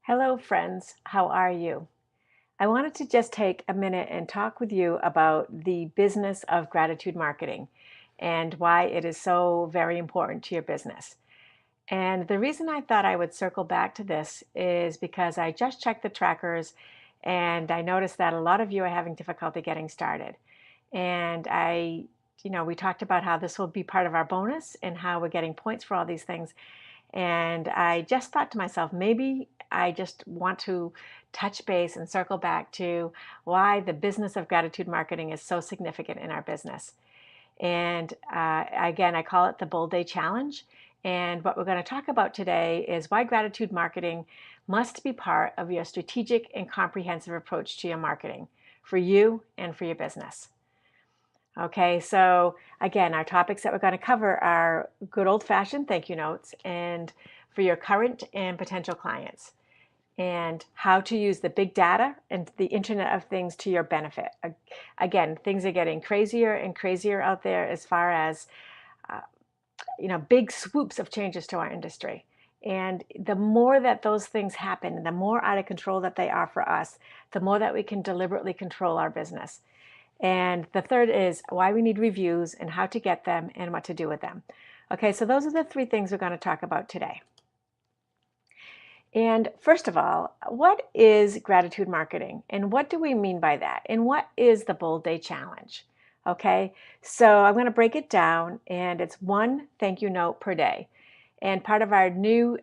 Hello, friends. How are you? I wanted to just take a minute and talk with you about the business of gratitude marketing and why it is so very important to your business. And the reason I thought I would circle back to this is because I just checked the trackers and I noticed that a lot of you are having difficulty getting started. And we talked about how this will be part of our bonus and how we're getting points for all these things. And I just thought to myself, maybe I just want to touch base and circle back to why the business of gratitude marketing is so significant in our business. And again, I call it the Bold Day Challenge. And what we're going to talk about today is why gratitude marketing must be part of your strategic and comprehensive approach to your marketing for you and for your business. Okay, so again, our topics that we're going to cover are good old-fashioned thank you notes and for your current and potential clients, and how to use the big data and the Internet of Things to your benefit. Again, things are getting crazier and crazier out there as far as uh, big swoops of changes to our industry. And the more that those things happen, the more out of control that they are for us, the more that we can deliberately control our business. And the third is why we need reviews and how to get them and what to do with them. Okay, so those are the three things we're going to talk about today. And first of all, what is gratitude marketing? And what do we mean by that? And what is the Bold Day Challenge? Okay, so I'm going to break it down, and it's one thank you note per day. And part of our new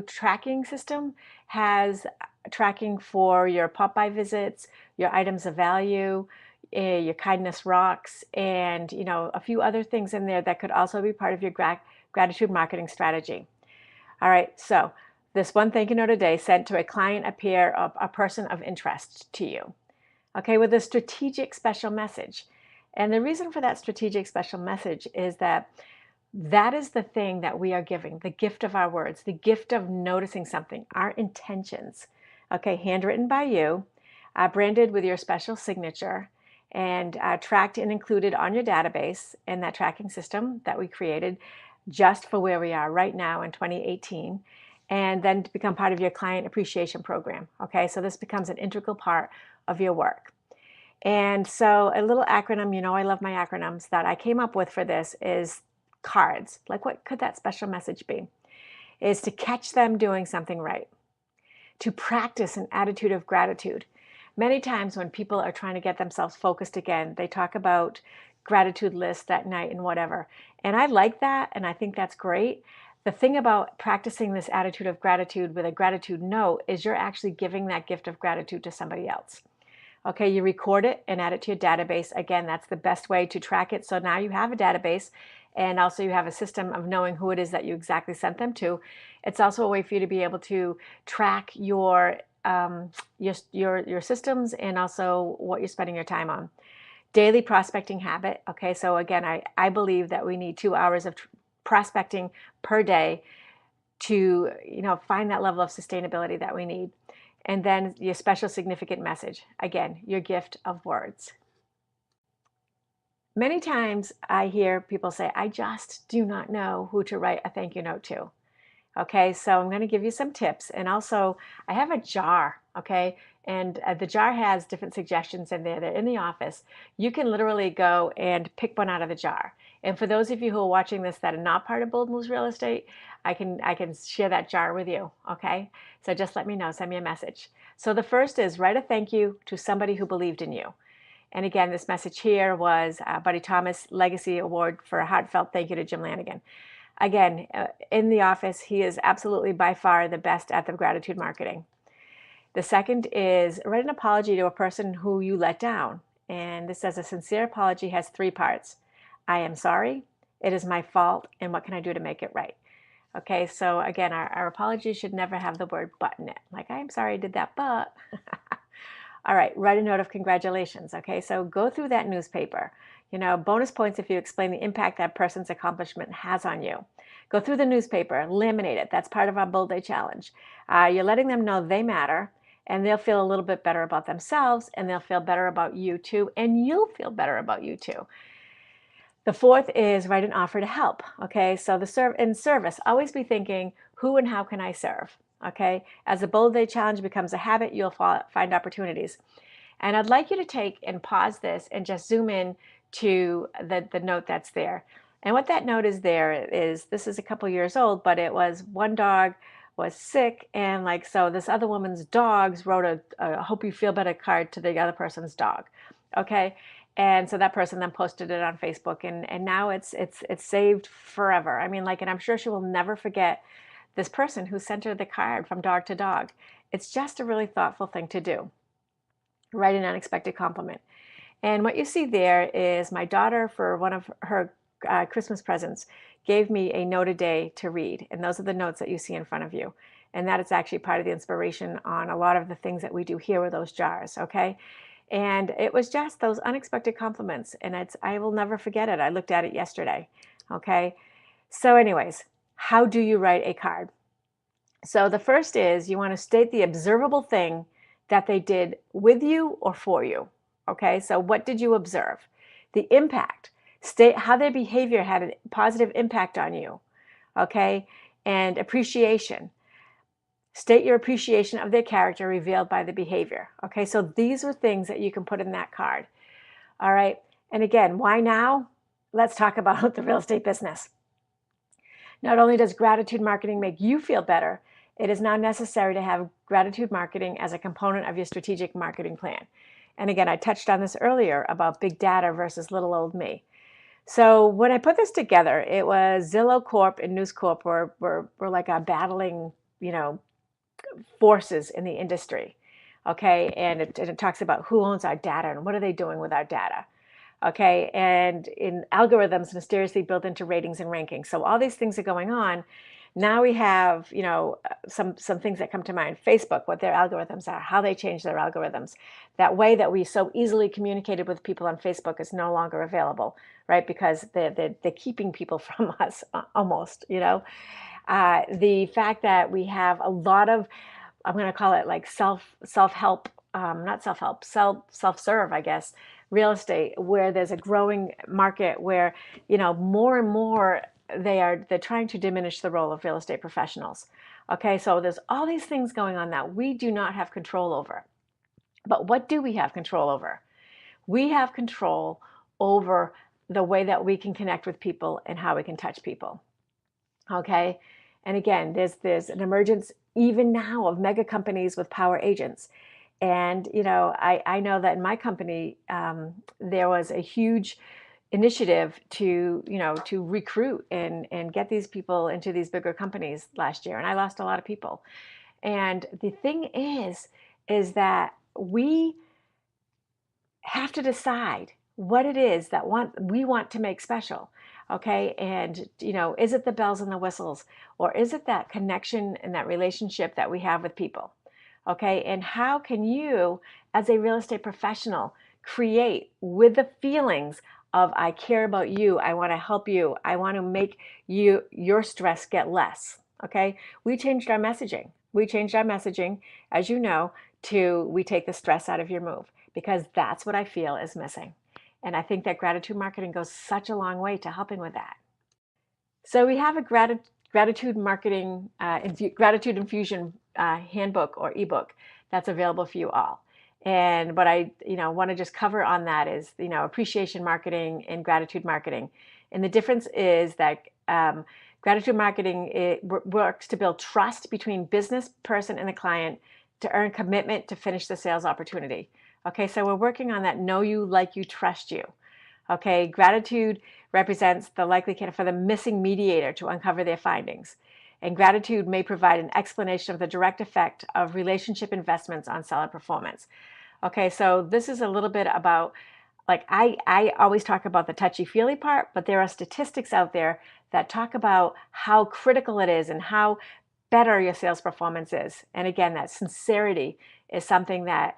tracking system has tracking for your pop-by visits, your items of value, your kindness rocks, and a few other things in there that could also be part of your gratitude marketing strategy. All right, so this one thank you note a day sent to a client, a peer, a person of interest to you. Okay, with a strategic special message. And the reason for that strategic special message is that is the thing that we are giving, the gift of our words, the gift of noticing something, our intentions. Okay, handwritten by you, branded with your special signature, and tracked and included on your database in that tracking system that we created just for where we are right now in 2018, and then to become part of your client appreciation program. Okay, so this becomes an integral part of your work. And so a little acronym, I love my acronyms, that I came up with for this is cards. Like, what could that special message be? Is to catch them doing something right, to practice an attitude of gratitude. Many times when people are trying to get themselves focused again, they talk about gratitude lists that night and whatever. And I like that, and I think that's great. The thing about practicing this attitude of gratitude with a gratitude note is you're actually giving that gift of gratitude to somebody else. Okay, you record it and add it to your database. Again, that's the best way to track it. So now you have a database, and also you have a system of knowing who it is that you exactly sent them to. It's also a way for you to be able to track your systems and also what you're spending your time on. Daily prospecting habit. Okay, so again, I believe that we need 2 hours of prospecting per day to find that level of sustainability that we need. And then your special significant message. Again, your gift of words. Many times I hear people say, I just do not know who to write a thank you note to. Okay, so I'm going to give you some tips. And also, I have a jar, okay? And the jar has different suggestions in there. They're in the office. You can literally go and pick one out of the jar. And for those of you who are watching this that are not part of Bold Moves Real Estate, I can share that jar with you, okay? So just let me know, send me a message. So the first is write a thank you to somebody who believed in you. And again, this message here was Buddy Thomas Legacy Award for a heartfelt thank you to Jim Lanigan. Again, in the office, he is absolutely by far the best at the gratitude marketing. The second is write an apology to a person who you let down. And this says a sincere apology has 3 parts. I am sorry, it is my fault, and what can I do to make it right? Okay, so again, our apology should never have the word but in it. Like, I'm sorry I did that, but. All right, write a note of congratulations. Okay, so go through that newspaper. Bonus points if you explain the impact that person's accomplishment has on you. Go through the newspaper, laminate it. That's part of our Bold Day Challenge. You're letting them know they matter, and they'll feel a little bit better about themselves, and they'll feel better about you too, and you'll feel better about you too. The fourth is write an offer to help. Okay, so in service, always be thinking, who and how can I serve? Okay, as the Bold Day Challenge becomes a habit, you'll find opportunities. And I'd like you to take and pause this and just zoom in to the note that's there. And what that note is there is, this is a couple years old, but it was one dog was sick, and like, so this other woman's dogs wrote a hope you feel better card to the other person's dog. Okay. And so that person then posted it on Facebook, and now it's saved forever. I mean, like, and I'm sure she will never forget this person who sent her the card from dog to dog. It's just a really thoughtful thing to do. Write an unexpected compliment. And what you see there is my daughter, for one of her Christmas presents, gave me a note a day to read. And those are the notes that you see in front of you. And that is actually part of the inspiration on a lot of the things that we do here with those jars, okay? And it was just those unexpected compliments. And I will never forget it. I looked at it yesterday, okay? So anyways, how do you write a card? So the first is, you want to state the observable thing that they did with you or for you. Okay, so what did you observe? The impact. State how their behavior had a positive impact on you. Okay, and appreciation. State your appreciation of their character revealed by the behavior. Okay, so these are things that you can put in that card. All right, and again, why now? Let's talk about the real estate business. Not only does gratitude marketing make you feel better, it is now necessary to have gratitude marketing as a component of your strategic marketing plan. And again, I touched on this earlier about big data versus little old me. So when I put this together, it was Zillow Corp and News Corp were like a battling, forces in the industry. Okay, and it talks about who owns our data and what are they doing with our data. Okay, and in algorithms mysteriously built into ratings and rankings. So all these things are going on. Now we have, some things that come to mind. Facebook, what their algorithms are, how they change their algorithms. That way that we so easily communicated with people on Facebook is no longer available, right? Because they're keeping people from us almost, The fact that we have a lot of, I'm going to call it like self-help, not self-help, self-serve, I guess, real estate, where there's a growing market where, more and more they're trying to diminish the role of real estate professionals. Okay, so there's all these things going on that we do not have control over. But what do we have control over? We have control over the way that we can connect with people and how we can touch people. Okay, and again, there's an emergence even now of mega companies with power agents. And I know that in my company, there was a huge initiative to recruit and get these people into these bigger companies last year, and I lost a lot of people. And the thing is that we have to decide what it is that we want to make special. Okay, and is it the bells and the whistles, or is it that connection and that relationship that we have with people? Okay, and how can you, as a real estate professional, create with the feelings of I care about you, I want to help you, I want to make your stress get less. Okay, we changed our messaging. We changed our messaging, as you know, to we take the stress out of your move, because that's what I feel is missing. And I think that gratitude marketing goes such a long way to helping with that. So we have a gratitude marketing, gratitude infusion handbook or ebook that's available for you all. And what I want to just cover on that is appreciation marketing and gratitude marketing. And the difference is that gratitude marketing works to build trust between business person and the client to earn commitment to finish the sales opportunity. Okay, so we're working on that know you, like you, trust you. Okay, gratitude represents the likelihood for the missing mediator to uncover their findings. And gratitude may provide an explanation of the direct effect of relationship investments on seller performance. Okay, so this is a little bit about, like, I always talk about the touchy-feely part, but there are statistics out there that talk about how critical it is and how better your sales performance is. And again, that sincerity is something that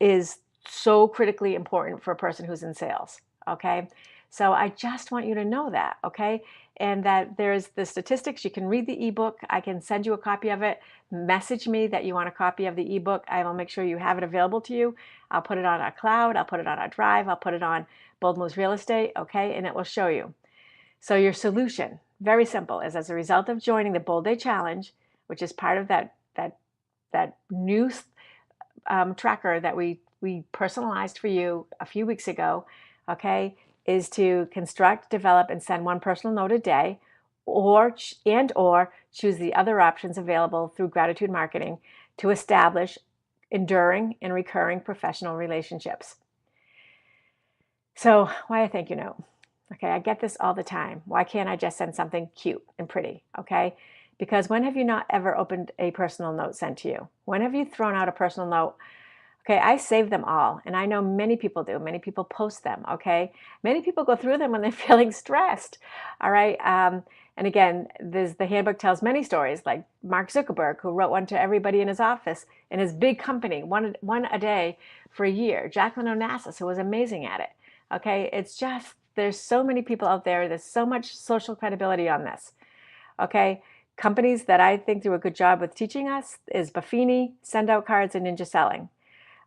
is so critically important for a person who's in sales. Okay, so I just want you to know that. Okay, and that there's the statistics. You can read the ebook. I can send you a copy of it. Message me that you want a copy of the ebook. I will make sure you have it available to you. I'll put it on our cloud. I'll put it on our drive. I'll put it on Bold Moves Real Estate. Okay, and it will show you. So your solution, very simple, is as a result of joining the Bold Day Challenge, which is part of that new tracker that we personalized for you a few weeks ago, okay, is to construct, develop, and send one personal note a day, or choose the other options available through gratitude marketing to establish enduring and recurring professional relationships. So why a thank you note? Okay, I get this all the time. Why can't I just send something cute and pretty? Okay, because when have you not ever opened a personal note sent to you? When have you thrown out a personal note? Okay, I save them all, and I know many people do. Many people post them, okay? Many people go through them when they're feeling stressed, all right? And again, the handbook tells many stories, like Mark Zuckerberg, who wrote one to everybody in his office, in his big company, one a day for a year. Jacqueline Onassis, who was amazing at it, okay? It's just, there's so many people out there. There's so much social credibility on this, okay? Companies that I think do a good job with teaching us is Buffini, Send Out Cards, and Ninja Selling.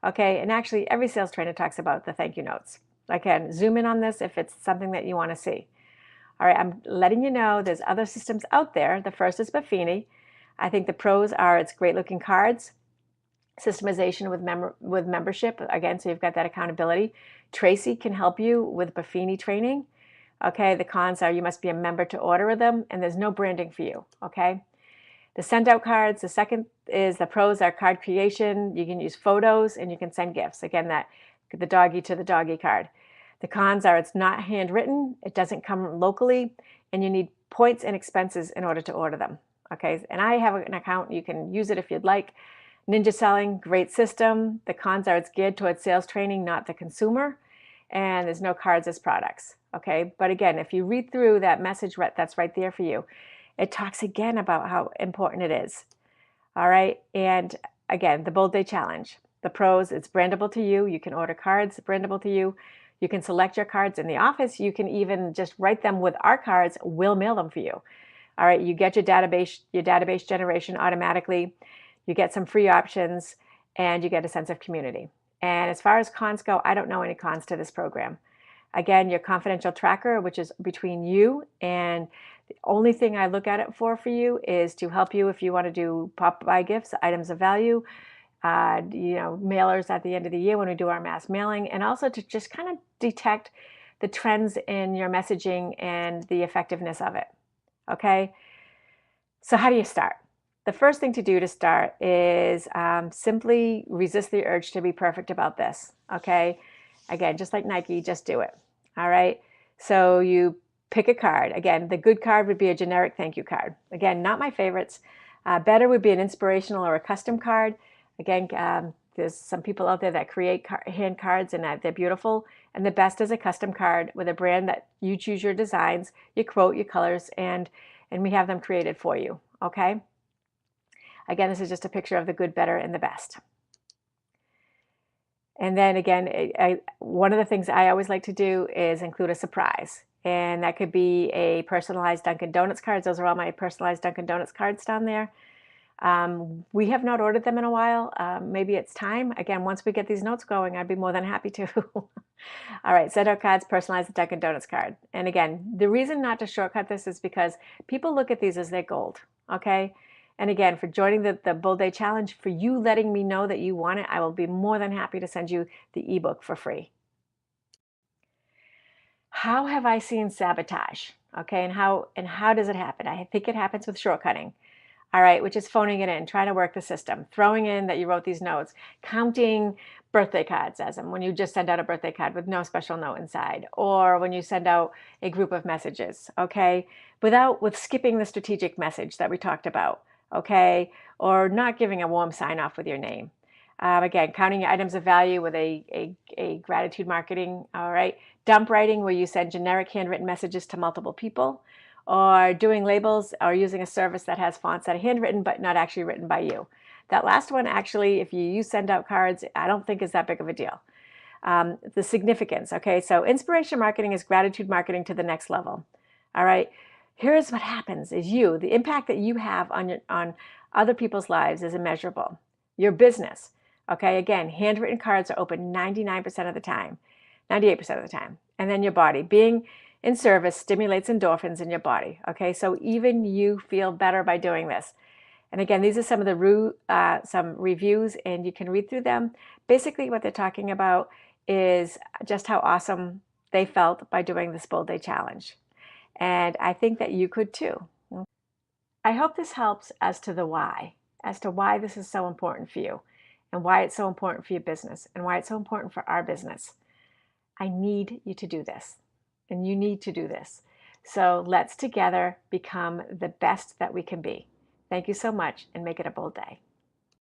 Okay, and actually every sales trainer talks about the thank you notes. I can zoom in on this if it's something that you want to see. All right, I'm letting you know there's other systems out there. The first is Buffini. I think the pros are it's great looking cards, systemization with membership, again, so you've got that accountability. Tracy can help you with Buffini training. Okay, the cons are you must be a member to order them, and there's no branding for you, okay? The send out cards, the second is the pros are card creation. You can use photos and you can send gifts. Again, that the doggy to the doggy card. The cons are it's not handwritten, it doesn't come locally, and you need points and expenses in order to order them. Okay, and I have an account, you can use it if you'd like. Ninja Selling, great system. The cons are it's geared towards sales training, not the consumer, and there's no cards as products. Okay, but again, if you read through that message that's right there for you, it talks again about how important it is. All right. And again, the Bold Day Challenge. The pros, it's brandable to you. You can order cards brandable to you. You can select your cards in the office. You can even just write them with our cards. We'll mail them for you. All right. You get your database generation automatically. You get some free options and you get a sense of community. And as far as cons go, I don't know any cons to this program. Again, your confidential tracker, which is between you, and the only thing I look at it for you is to help you if you want to do pop-by gifts, items of value, mailers at the end of the year when we do our mass mailing, and also to just kind of detect the trends in your messaging and the effectiveness of it. Okay, so how do you start? The first thing to do to start is simply resist the urge to be perfect about this. Okay, again, just like Nike, just do it. All right, so you pick a card. Again, the good card would be a generic thank you card. Again, not my favorites. Better would be an inspirational or a custom card. Again, there's some people out there that create hand cards and they're beautiful. And the best is a custom card with a brand that you choose your designs, your quote, your colors, and we have them created for you. Okay. Again, this is just a picture of the good, better, and the best. And then again, one of the things I always like to do is include a surprise. And that could be a personalized Dunkin' Donuts cards. Those are all my personalized Dunkin' Donuts cards down there. We have not ordered them in a while. Maybe it's time. Again, once we get these notes going, I'd be more than happy to. All right, send out cards, personalize the Dunkin' Donuts card. And again, the reason not to shortcut this is because people look at these as their gold, okay? And again, for joining the Bold Day Challenge, for you letting me know that you want it, I will be more than happy to send you the ebook for free. How have I seen sabotage? Okay, and how does it happen? I think it happens with shortcutting. All right, which is phoning it in, trying to work the system, throwing in that you wrote these notes, counting birthday cards as them when you just send out a birthday card with no special note inside, or when you send out a group of messages, okay, with skipping the strategic message that we talked about, okay, or not giving a warm sign off with your name. Again, counting your items of value with a gratitude marketing, all right, dump writing where you send generic handwritten messages to multiple people, or doing labels, or using a service that has fonts that are handwritten but not actually written by you. That last one, actually, if you use send out cards, I don't think is that big of a deal. The significance, okay, so inspiration marketing is gratitude marketing to the next level. All right, here's what happens is the impact that you have on other people's lives is immeasurable. Your business, okay, again, handwritten cards are open 99% of the time, 98% of the time. And then your body, being in service stimulates endorphins in your body, okay? So even you feel better by doing this. And again, these are some of the some reviews, and you can read through them. Basically, what they're talking about is just how awesome they felt by doing this Bold Day Challenge. And I think that you could too. I hope this helps as to the why, as to why this is so important for you, and why it's so important for your business, and why it's so important for our business. I need you to do this, and you need to do this. So let's together become the best that we can be. Thank you so much, and make it a bold day.